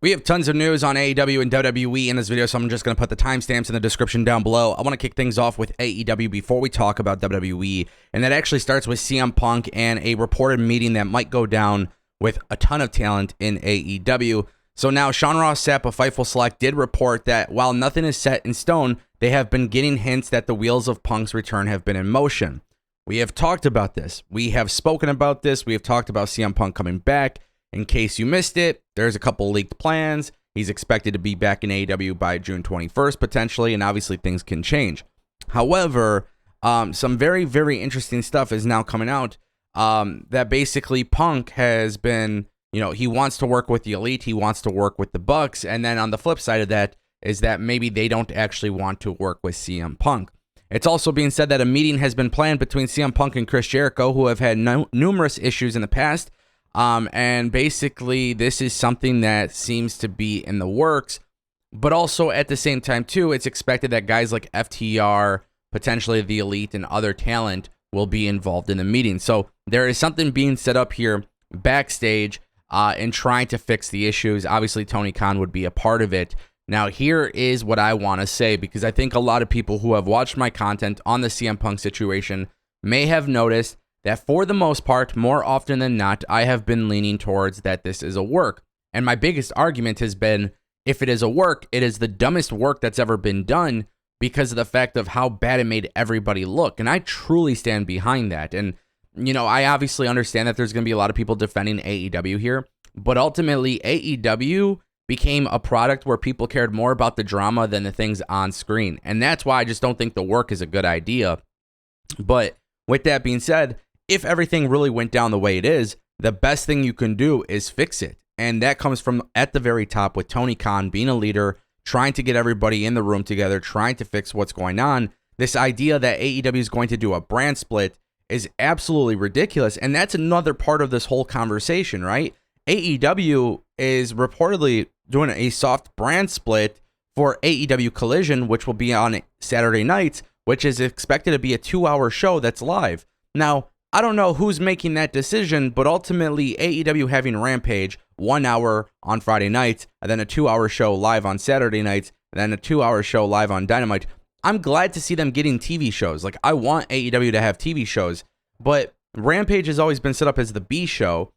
We have tons of news on AEW and WWE in this video, so I'm just going to put the timestamps in the description down below. I want to kick things off with AEW before we talk about WWE, and that actually starts with CM Punk and a reported meeting that might go down with a ton of talent in AEW. So now Sean Ross Sapp of Fightful Select did report that while nothing is set in stone, they have been getting hints that the wheels of Punk's return have been in motion. We have talked about this. We have spoken about this. We have talked about CM Punk coming back. In case you missed it, there's a couple leaked plans. He's expected to be back in AEW by June 21st, potentially, and obviously things can change. However, some very, very interesting stuff is now coming out that basically Punk has been, he wants to work with the Elite, he wants to work with the Bucks, and then on the flip side of that is that maybe they don't actually want to work with CM Punk. It's also being said that a meeting has been planned between CM Punk and Chris Jericho, who have had numerous issues in the past. And basically, this is something that seems to be in the works, but also at the same time, too, it's expected that guys like FTR, potentially the Elite, and other talent will be involved in the meeting. So there is something being set up here backstage in trying to fix the issues. Obviously, Tony Khan would be a part of it. Now, here is what I want to say, because I think a lot of people who have watched my content on the CM Punk situation may have noticed that for the most part, more often than not, I have been leaning towards that this is a work. And my biggest argument has been, if it is a work, it is the dumbest work that's ever been done because of the fact of how bad it made everybody look. And I truly stand behind that. And, I obviously understand that there's going to be a lot of people defending AEW here, but ultimately AEW became a product where people cared more about the drama than the things on screen. And that's why I just don't think the work is a good idea. But with that being said, if everything really went down the way it is, the best thing you can do is fix it. And that comes from at the very top with Tony Khan being a leader, trying to get everybody in the room together, trying to fix what's going on. This idea that AEW is going to do a brand split is absolutely ridiculous. And that's another part of this whole conversation, right? AEW is reportedly doing a soft brand split for AEW Collision, which will be on Saturday nights, which is expected to be a 2-hour show that's live. Now, I don't know who's making that decision, but ultimately AEW having Rampage 1 hour on Friday nights, and then a 2-hour show live on Saturday nights, and then a 2-hour show live on Dynamite. I'm glad to see them getting TV shows. Like, I want AEW to have TV shows, but Rampage has always been set up as the B show.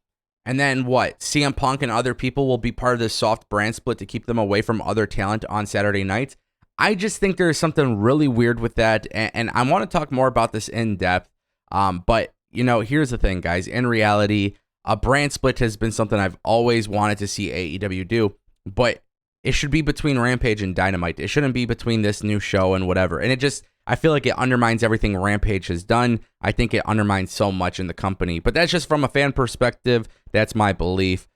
And then what? CM Punk and other people will be part of this soft brand split to keep them away from other talent on Saturday nights. I just think there's something really weird with that, and I want to talk more about this in depth. But here's the thing, guys. In reality, a brand split has been something I've always wanted to see AEW do, but it should be between Rampage and Dynamite. It shouldn't be between this new show and whatever. And I feel like it undermines everything Rampage has done. I think it undermines so much in the company, but that's just from a fan perspective. That's my belief.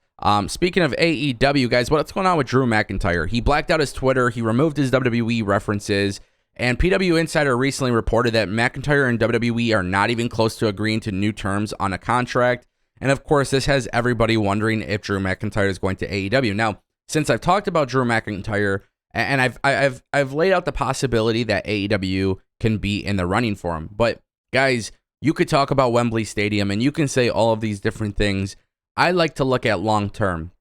Speaking of AEW, guys, what's going on with Drew McIntyre? He blacked out his Twitter. He removed his WWE references. And PW Insider recently reported that McIntyre and WWE are not even close to agreeing to new terms on a contract. And of course, this has everybody wondering if Drew McIntyre is going to AEW. Now, since I've talked about Drew McIntyre, and I've laid out the possibility that AEW can be in the running for him. But guys, you could talk about Wembley Stadium and you can say all of these different things. I like to look at long term.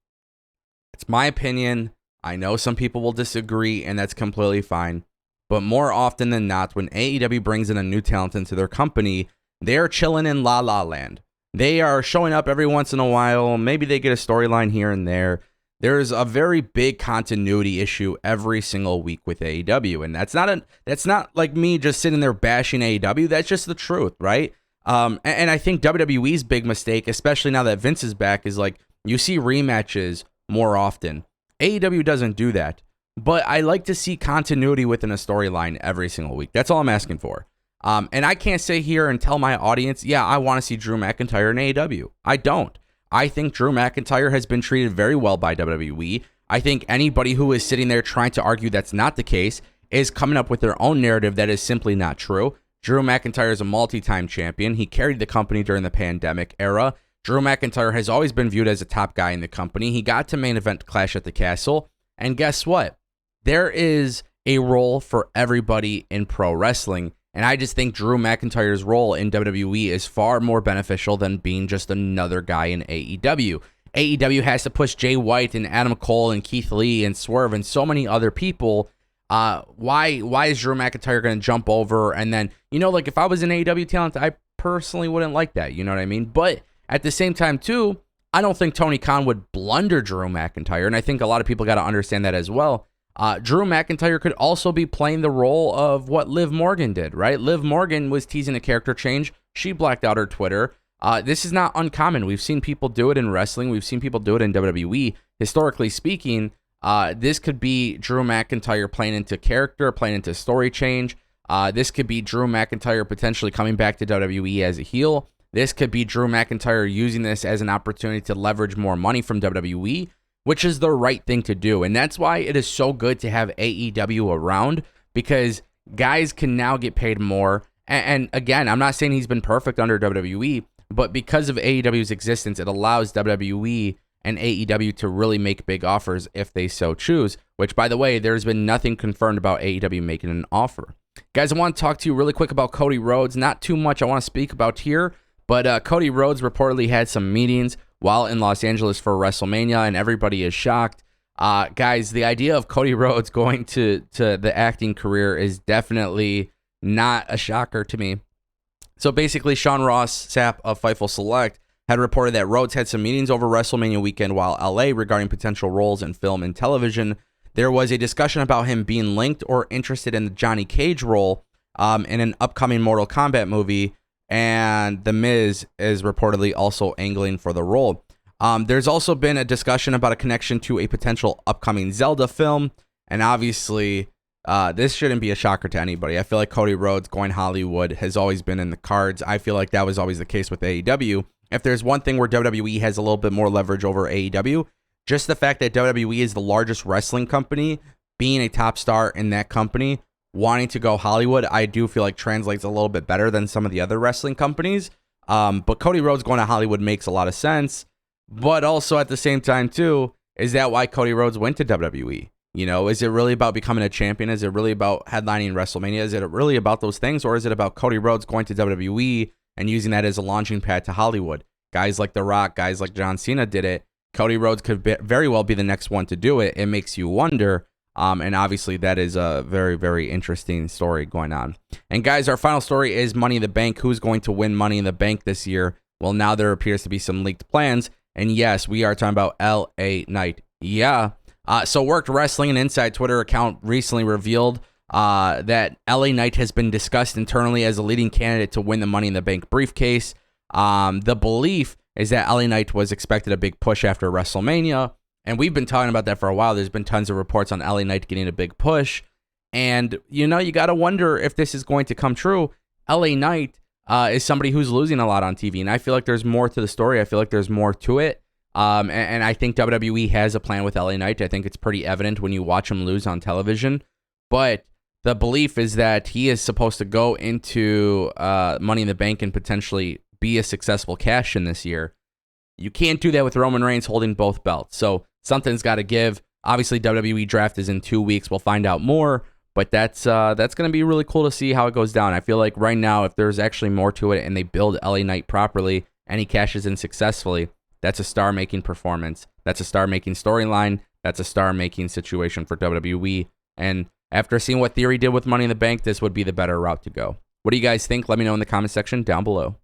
It's my opinion. I know some people will disagree, and that's completely fine. But more often than not, when AEW brings in a new talent into their company, they're chilling in La La Land. They are showing up every once in a while. Maybe they get a storyline here and there. There's a very big continuity issue every single week with AEW, and that's not like me just sitting there bashing AEW. That's just the truth, right? And I think WWE's big mistake, especially now that Vince is back, is like you see rematches more often. AEW doesn't do that. But I like to see continuity within a storyline every single week. That's all I'm asking for. And I can't sit here and tell my audience, yeah, I want to see Drew McIntyre in AEW. I don't. I think Drew McIntyre has been treated very well by WWE. I think anybody who is sitting there trying to argue that's not the case is coming up with their own narrative that is simply not true. Drew McIntyre is a multi-time champion. He carried the company during the pandemic era. Drew McIntyre has always been viewed as a top guy in the company. He got to main event Clash at the Castle. And guess what? There is a role for everybody in pro wrestling. And I just think Drew McIntyre's role in WWE is far more beneficial than being just another guy in AEW. AEW has to push Jay White and Adam Cole and Keith Lee and Swerve and so many other people. Why is Drew McIntyre going to jump over? And then, like if I was an AEW talent, I personally wouldn't like that. You know what I mean? But at the same time, too, I don't think Tony Khan would blunder Drew McIntyre. And I think a lot of people got to understand that as well. Drew McIntyre could also be playing the role of what Liv Morgan did, right? Liv Morgan was teasing a character change. She blacked out her Twitter. This is not uncommon. We've seen people do it in wrestling. We've seen people do it in WWE. Historically speaking, this could be Drew McIntyre playing into character, playing into story change. This could be Drew McIntyre potentially coming back to WWE as a heel. This could be Drew McIntyre using this as an opportunity to leverage more money from WWE, which is the right thing to do. And that's why it is so good to have AEW around, because guys can now get paid more. And again, I'm not saying he's been perfect under WWE, but because of AEW's existence, it allows WWE and AEW to really make big offers if they so choose, which, by the way, there's been nothing confirmed about AEW making an offer. Guys, I want to talk to you really quick about Cody Rhodes. Not too much I want to speak about here, but Cody Rhodes reportedly had some meetings while in Los Angeles for WrestleMania, and everybody is shocked. Guys, the idea of Cody Rhodes going to the acting career is definitely not a shocker to me. So basically, Sean Ross Sapp of Fightful Select had reported that Rhodes had some meetings over WrestleMania weekend while LA regarding potential roles in film and television. There was a discussion about him being linked or interested in the Johnny Cage role in an upcoming Mortal Kombat movie, and The Miz is reportedly also angling for the role. There's also been a discussion about a connection to a potential upcoming Zelda film, and obviously this shouldn't be a shocker to anybody. I feel like Cody Rhodes going Hollywood has always been in the cards. I feel like that was always the case with AEW. If there's one thing where WWE has a little bit more leverage over AEW, just the fact that WWE is the largest wrestling company, being a top star in that company, wanting to go Hollywood, I do feel like translates a little bit better than some of the other wrestling companies. But Cody Rhodes going to Hollywood makes a lot of sense. But also at the same time, too, is that why Cody Rhodes went to WWE? Is it really about becoming a champion? Is it really about headlining WrestleMania? Is it really about those things? Or is it about Cody Rhodes going to WWE and using that as a launching pad to Hollywood? Guys like The Rock, guys like John Cena did it. Cody Rhodes could very well be the next one to do it. It makes you wonder. And obviously that is a very, very interesting story going on. And guys, our final story is Money in the Bank. Who's going to win Money in the Bank this year? Well, now there appears to be some leaked plans. And yes, we are talking about LA Knight. Yeah. So Worked Wrestling, an inside Twitter account, recently revealed that LA Knight has been discussed internally as a leading candidate to win the Money in the Bank briefcase. The belief is that LA Knight was expected a big push after WrestleMania, and we've been talking about that for a while. There's been tons of reports on LA Knight getting a big push, and you got to wonder if this is going to come true. LA Knight is somebody who's losing a lot on TV, and I feel like there's more to the story. I feel like there's more to it. And I think WWE has a plan with LA Knight. I think it's pretty evident when you watch him lose on television. But the belief is that he is supposed to go into Money in the Bank and potentially be a successful cash in this year. You can't do that with Roman Reigns holding both belts. So something's got to give. Obviously, WWE draft is in 2 weeks. We'll find out more. But that's going to be really cool to see how it goes down. I feel like right now, if there's actually more to it and they build LA Knight properly and he cashes in successfully, that's a star-making performance. That's a star-making storyline. That's a star-making situation for WWE. And after seeing what Theory did with Money in the Bank, this would be the better route to go. What do you guys think? Let me know in the comment section down below.